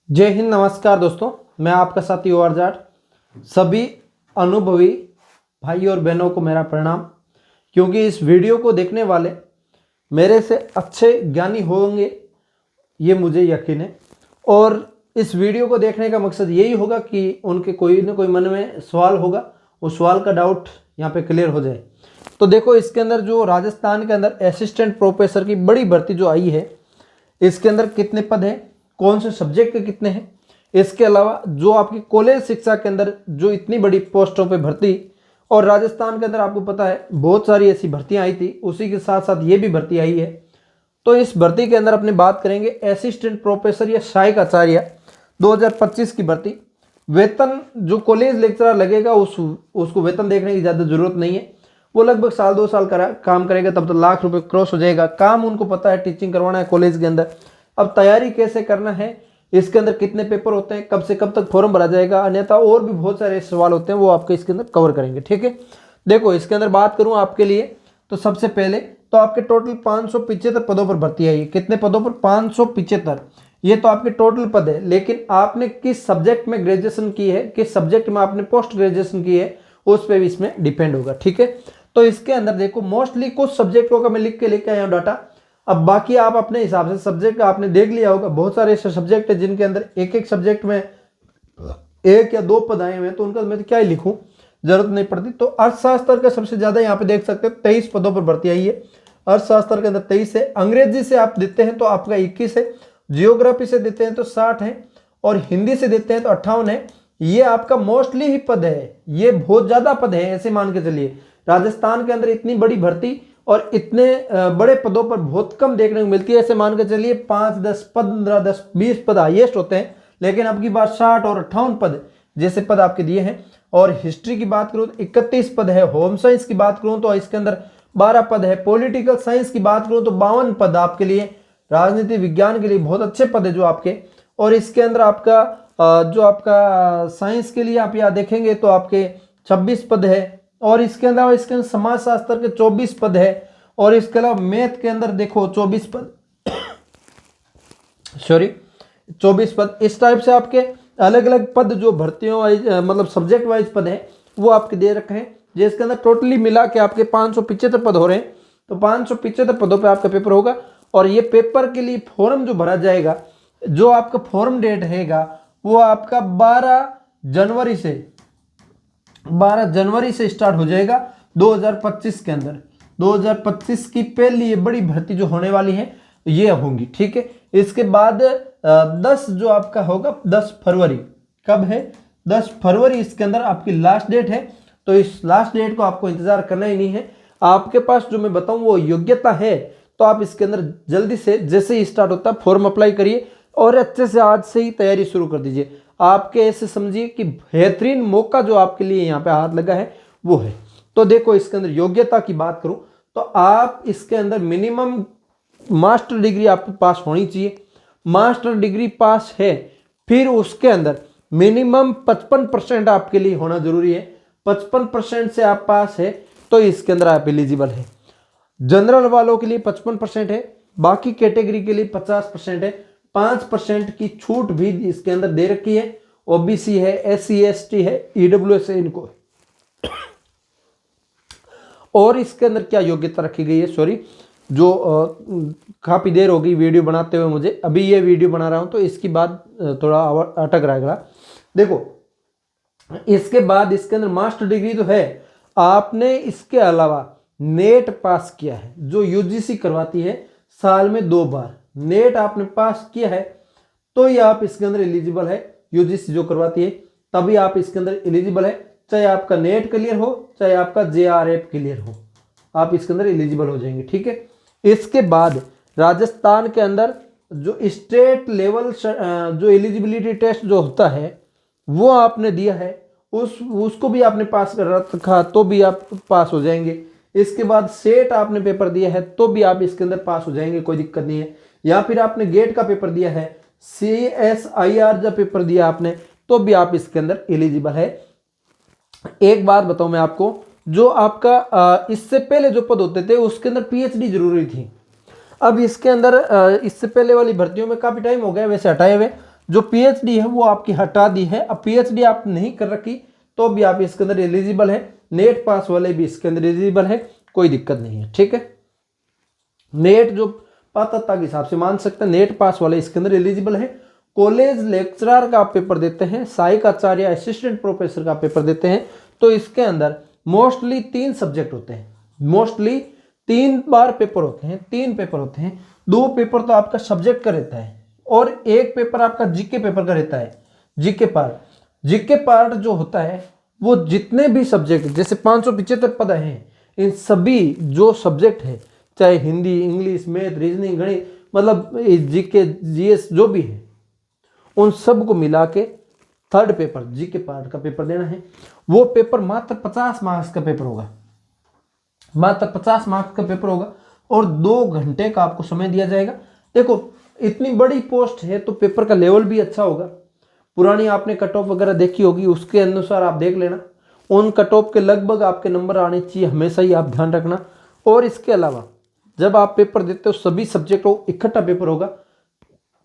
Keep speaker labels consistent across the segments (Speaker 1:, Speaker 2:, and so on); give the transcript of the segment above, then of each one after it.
Speaker 1: जय हिंद, नमस्कार दोस्तों। मैं आपका साथी ओ आर जाट। सभी अनुभवी भाई और बहनों को मेरा प्रणाम, क्योंकि इस वीडियो को देखने वाले मेरे से अच्छे ज्ञानी होंगे, ये मुझे यकीन है। और इस वीडियो को देखने का मकसद यही होगा कि उनके कोई ना कोई मन में सवाल होगा, उस सवाल का डाउट यहाँ पे क्लियर हो जाए। तो देखो, इसके अंदर जो राजस्थान के अंदर असिस्टेंट प्रोफेसर की बड़ी भर्ती जो आई है, इसके अंदर कितने पद हैं, कौन से सब्जेक्ट के कितने हैं, इसके अलावा जो आपकी कॉलेज शिक्षा के अंदर जो इतनी बड़ी पोस्टों पे भर्ती, और राजस्थान के अंदर आपको पता है बहुत सारी ऐसी भर्तियां आई थी, उसी के साथ साथ ये भी भर्ती आई है। तो इस भर्ती के अंदर अपनी बात करेंगे असिस्टेंट प्रोफेसर या सहायक आचार्य 2025 की भर्ती। वेतन जो कॉलेज लेक्चरर लगेगा उसको वेतन देखने की ज़्यादा जरूरत नहीं है, वो लगभग साल 2 साल काम करेगा तब तो लाख रुपए क्रॉस हो जाएगा। काम उनको पता है, टीचिंग करवाना है कॉलेज के अंदर। अब तैयारी कैसे करना है, इसके अंदर कितने पेपर होते हैं, कब से कब तक फॉर्म भरा जाएगा, अन्यथा और भी बहुत सारे सवाल होते हैं, वो आपके इसके अंदर कवर करेंगे। ठीक है, देखो इसके अंदर बात करूं आपके लिए, तो सबसे पहले तो आपके टोटल 575 पदों पर भर्ती आई। कितने पदों पर? 575। ये तो आपके टोटल पद है, लेकिन आपने किस सब्जेक्ट में ग्रेजुएशन की है, किस सब्जेक्ट में आपने पोस्ट ग्रेजुएशन की है, उस पर भी इसमें डिपेंड होगा। ठीक है, तो इसके अंदर देखो मोस्टली कुछ सब्जेक्टों का मैं लिख के लेके आया हूं डाटा। अब बाकी आप अपने हिसाब से सब्जेक्ट आपने देख लिया होगा, बहुत सारे ऐसे सब्जेक्ट है जिनके अंदर एक एक सब्जेक्ट में 1 या 2 पद आए हुए हैं, तो उनका मैं तो क्या ही लिखूं, जरूरत नहीं पड़ती। तो अर्थशास्त्र का सबसे ज्यादा यहाँ पे देख सकते हो 23 पदों पर भर्ती आई है। अर्थशास्त्र के अंदर 23 है। अंग्रेजी से आप देते हैं तो आपका 21 है, जियोग्राफी से देते हैं तो 60 है, और हिंदी से देते हैं तो 58 है। ये आपका मोस्टली ही पद है, ये बहुत ज्यादा पद है, ऐसे मान के चलिए। राजस्थान के अंदर इतनी बड़ी भर्ती और इतने बड़े पदों पर बहुत कम देखने को मिलती है। ऐसे मान के चलिए 5, 10, 15, 10, 20 पद हाईएस्ट होते हैं, लेकिन अब की बात 60 और 58 पद जैसे पद आपके दिए हैं। और हिस्ट्री की बात करूं तो 31 पद है। होम साइंस की बात करूं तो इसके अंदर 12 पद है। पॉलिटिकल साइंस की बात करूं तो 52 पद आपके लिए। राजनीति विज्ञान के लिए बहुत अच्छे पद है जो आपके। और इसके अंदर आपका जो आपका साइंस के लिए आप यहाँ देखेंगे तो आपके 26 पद है। और इसके अंदर समाज शास्त्र के 24 पद है। और इसके अलावा मैथ के अंदर देखो 24 पद 24 पद। इस टाइप से आपके अलग अलग पद जो भर्तियों वाइज मतलब सब्जेक्ट वाइज पद है वो आपके दे रखे हैं, जिसके अंदर टोटली मिला के आपके 575 पद हो रहे हैं। तो 575 पदों पे आपका पेपर होगा। और ये पेपर के लिए फॉर्म जो भरा जाएगा, जो आपका फॉर्म डेट रहेगा वो आपका 12 जनवरी से स्टार्ट हो जाएगा 2025 के अंदर। 2025 की पहली ये बड़ी भर्ती जो होने वाली है ये होंगी। ठीक है, इसके बाद 10 जो आपका होगा 10 फरवरी। कब है? 10 फरवरी इसके अंदर आपकी लास्ट डेट है। तो इस लास्ट डेट को आपको इंतजार करना ही नहीं है। आपके पास जो मैं बताऊं वो योग्यता है, तो आप इसके अंदर जल्दी से जैसे ही स्टार्ट होता है फॉर्म अप्लाई करिए और अच्छे से आज से ही तैयारी शुरू कर दीजिए। आपके ऐसे समझिए कि बेहतरीन मौका जो आपके लिए यहाँ पे हाथ लगा है वो है। तो देखो इसके अंदर योग्यता की बात करूं तो आप इसके अंदर मिनिमम मास्टर डिग्री आपके पास होनी चाहिए। मास्टर डिग्री पास है, फिर उसके अंदर मिनिमम 55% आपके लिए होना जरूरी है। 55% से आप पास है तो इसके अंदर आप एलिजिबल है। जनरल वालों के लिए 55% है, बाकी कैटेगरी के लिए 50% है। 5% की छूट भी इसके अंदर दे रखी है। ओबीसी है, SC ST है, EWS है इनको। और इसके अंदर क्या योग्यता रखी गई है, सॉरी जो काफी देर हो गई वीडियो बनाते हुए मुझे, अभी ये वीडियो बना रहा हूं तो इसकी बात थोड़ा अटक रहेगा। देखो इसके बाद इसके अंदर मास्टर डिग्री तो है, आपने इसके अलावा नेट पास किया है, जो यूजीसी करवाती है साल में 2 बार। नेट आपने पास किया है तो ये आप इसके अंदर एलिजिबल है। यूजीसी जो करवाती है तभी आप इसके अंदर एलिजिबल है, चाहे आपका नेट क्लियर हो चाहे आपका JRF क्लियर हो, आप इसके अंदर एलिजिबल हो जाएंगे। ठीक है, इसके बाद राजस्थान के अंदर जो स्टेट लेवल जो एलिजिबिलिटी टेस्ट जो होता है वो आपने दिया है, उसको भी आपने पास कर रखा तो भी आप पास हो जाएंगे। इसके बाद सेट आपने पेपर दिया है तो भी आप इसके अंदर पास हो जाएंगे, कोई दिक्कत नहीं है। या फिर आपने गेट का पेपर दिया है, CSIR जब पेपर दिया आपने तो भी आप इसके अंदर एलिजिबल है। एक बात बताऊं मैं आपको, जो आपका इससे पहले जो पद होते थे उसके अंदर PhD जरूरी थी। अब इसके अंदर इससे पहले वाली भर्तियों में काफी टाइम हो गया वैसे हटाए हुए, जो पीएचडी है वो आपकी हटा दी है। अब पीएचडी आप नहीं कर रखी तो भी आप इसके अंदर एलिजिबल है, नेट पास वाले भी इसके अंदर एलिजिबल है, कोई दिक्कत नहीं है। ठीक है, नेट जो पात्रता के हिसाब से मान सकते हैं, नेट पास वाले इसके अंदर एलिजिबल है। कॉलेज लेक्चरर का आप पेपर देते हैं, सहायक आचार्य असिस्टेंट प्रोफेसर का पेपर देते हैं, तो इसके अंदर मोस्टली 3 सब्जेक्ट होते हैं, मोस्टली 3 बार पेपर होते हैं, 3 पेपर होते हैं। 2 पेपर तो आपका सब्जेक्ट का रहता है और 1 पेपर आपका जीके पेपर का रहता है। जीके पार्ट जो होता है वो जितने भी सब्जेक्ट, जैसे 575 पद हैं, इन सभी जो सब्जेक्ट है, चाहे हिंदी, इंग्लिश, मैथ, रीजनिंग, गणित, मतलब जीके, जीएस जो भी है, उन सब को मिला के 3rd पेपर जीके पार्ट का पेपर देना है। वो पेपर मात्र 50 मार्क्स का पेपर होगा, मात्र 50 मार्क्स का पेपर होगा और 2 घंटे का आपको समय दिया जाएगा। देखो इतनी बड़ी पोस्ट है तो पेपर का लेवल भी अच्छा होगा। पुरानी आपने कट ऑफ वगैरह देखी होगी, उसके अनुसार आप देख लेना, उन कट ऑफ के लगभग आपके नंबर आने चाहिए, हमेशा ही आप ध्यान रखना। और इसके अलावा जब आप पेपर देते हो सभी सब्जेक्ट को इकट्ठा पेपर होगा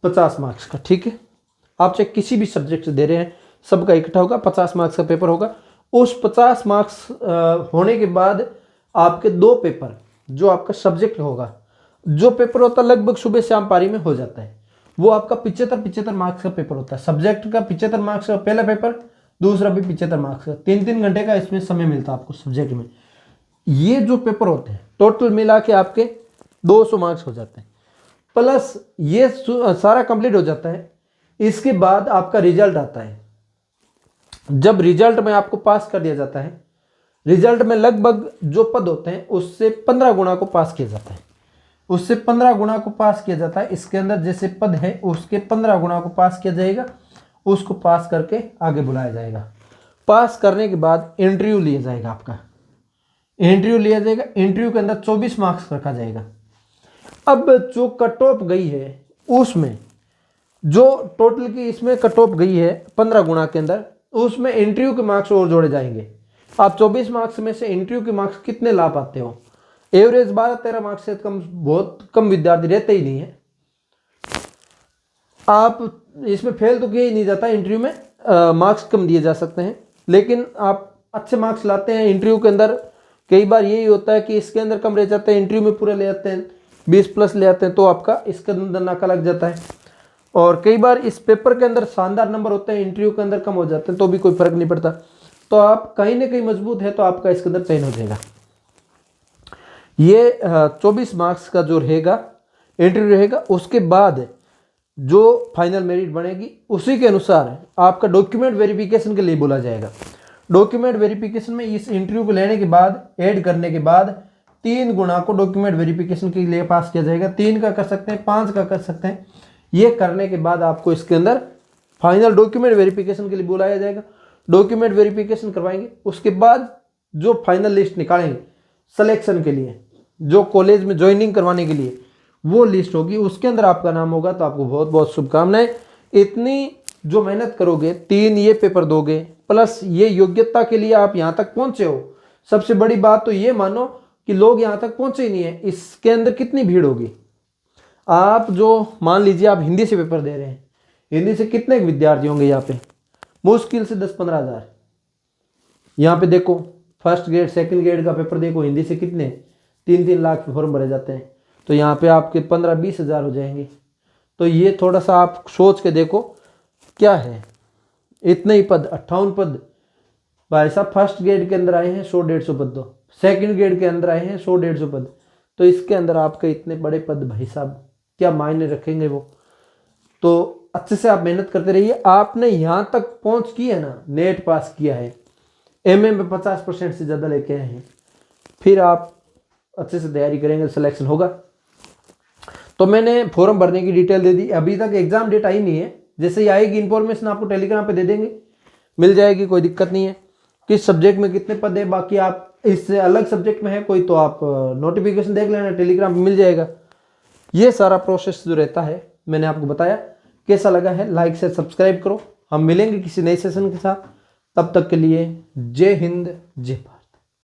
Speaker 1: 50 मार्क्स का। ठीक है, आप चाहे किसी भी सब्जेक्ट से दे रहे हैं, सबका इकट्ठा होगा, 50 मार्क्स का पेपर होगा। उस 50 मार्क्स होने के बाद आपके 2 पेपर जो आपका सब्जेक्ट होगा, जो पेपर होता है लगभग सुबह शाम पारी में हो जाता है, वो आपका 75 मार्क्स का पेपर होता है। सब्जेक्ट का 75 मार्क्स का पहला पेपर, दूसरा भी 75 मार्क्स का, 3-3 घंटे का इसमें समय मिलता है आपको सब्जेक्ट में। ये जो पेपर होते हैं टोटल मिला के आपके 200 मार्क्स हो जाते हैं, प्लस ये सारा कंप्लीट हो जाता है। इसके बाद आपका रिजल्ट आता है। जब रिजल्ट में आपको पास कर दिया जाता है, रिजल्ट में लगभग जो पद होते हैं उससे 15 गुना को पास किया जाता है, उससे 15 गुना को पास किया जाता है। इसके अंदर जैसे पद है उसके 15 गुना को पास किया जाएगा, उसको पास करके आगे बुलाया जाएगा। पास करने के बाद इंटरव्यू लिया जाएगा, आपका इंटरव्यू लिया जाएगा। इंटरव्यू के अंदर 24 मार्क्स रखा जाएगा। अब जो कट ऑफ गई है उसमें जो टोटल की इसमें कट ऑफ गई है 15 गुना के अंदर, उसमें इंटरव्यू के मार्क्स और जोड़े जाएंगे। आप 24 मार्क्स में से इंटरव्यू के मार्क्स कितने ला पाते हो? एवरेज 12-13 मार्क्स से कम, बहुत कम विद्यार्थी रहते ही नहीं है। आप इसमें फेल तो किया ही नहीं जाता, इंटरव्यू में मार्क्स कम दिए जा सकते हैं, लेकिन आप अच्छे मार्क्स लाते हैं इंटरव्यू के अंदर। कई बार यही होता है कि इसके अंदर कम रह जाते हैं, इंटरव्यू में पूरे ले आते हैं, 20+ ले आते हैं, तो आपका इसके अंदर नाका लग जाता है। और कई बार इस पेपर के अंदर शानदार नंबर होते हैं, इंटरव्यू के अंदर कम हो जाते हैं, तो भी कोई फर्क नहीं पड़ता। तो आप कहीं ना कहीं मजबूत है तो आपका इसके अंदर चयन हो जाएगा। ये 24 मार्क्स का जो रहेगा इंटरव्यू रहेगा, उसके बाद जो फाइनल मेरिट बनेगी उसी के अनुसार आपका डॉक्यूमेंट वेरिफिकेशन के लिए बोला जाएगा। डॉक्यूमेंट वेरिफिकेशन में इस इंटरव्यू को लेने के बाद, ऐड करने के बाद 3 गुना को डॉक्यूमेंट वेरिफिकेशन के लिए पास किया जाएगा। 3 का कर सकते हैं, 5 का कर सकते हैं। ये करने के बाद आपको इसके अंदर फाइनल डॉक्यूमेंट वेरिफिकेशन के लिए बुलाया जाएगा। डॉक्यूमेंट वेरिफिकेशन करवाएंगे, उसके बाद जो फाइनल लिस्ट निकालेंगे सिलेक्शन के लिए, जो कॉलेज में ज्वाइनिंग करवाने के लिए वो लिस्ट होगी, उसके अंदर आपका नाम होगा। तो आपको बहुत बहुत शुभकामनाएं। इतनी जो मेहनत करोगे, 3 ये पेपर दोगे, प्लस ये योग्यता के लिए आप यहाँ तक पहुँचे हो। सबसे बड़ी बात तो ये मानो कि लोग यहाँ तक पहुँचे ही नहीं है, इसके अंदर कितनी भीड़ होगी। आप जो मान लीजिए आप हिंदी से पेपर दे रहे हैं, हिंदी से कितने विद्यार्थी होंगे यहाँ पे? मुश्किल से 10-15 हज़ार। यहाँ पे देखो फर्स्ट ग्रेड सेकंड ग्रेड का पेपर देखो, हिंदी से कितने 3-3 लाख फॉर्म भरे जाते हैं, तो यहाँ पे आपके 15-20 हज़ार हो जाएंगे। तो ये थोड़ा सा आप सोच के देखो क्या है, इतने ही पद 58 पद भाई साहब फर्स्ट ग्रेड के अंदर आए हैं, 100-150 पद, तो सेकंड ग्रेड के अंदर आए हैं 100-150 पद। तो इसके अंदर आपके इतने बड़े पद भाई साहब क्या मायने रखेंगे वो। तो अच्छे से आप मेहनत करते रहिए। आपने यहाँ तक पहुँच की है ना, नेट पास किया है, एमए में 50% से ज़्यादा लेके आए हैं, फिर आप अच्छे से तैयारी करेंगे, सिलेक्शन होगा। तो मैंने फॉर्म भरने की डिटेल दे दी। अभी तक एग्ज़ाम डेट आई नहीं है, जैसे ही आएगी इन्फॉर्मेशन आपको टेलीग्राम पे दे देंगे, मिल जाएगी, कोई दिक्कत नहीं है। किस सब्जेक्ट में कितने पद है, बाकी आप इससे अलग सब्जेक्ट में है कोई तो आप नोटिफिकेशन देख लेना, टेलीग्राम पे मिल जाएगा। ये सारा प्रोसेस जो रहता है मैंने आपको बताया। कैसा लगा है लाइक से सब्सक्राइब करो। हम मिलेंगे किसी नए सेशन के साथ, तब तक के लिए जय हिंद जय भारत।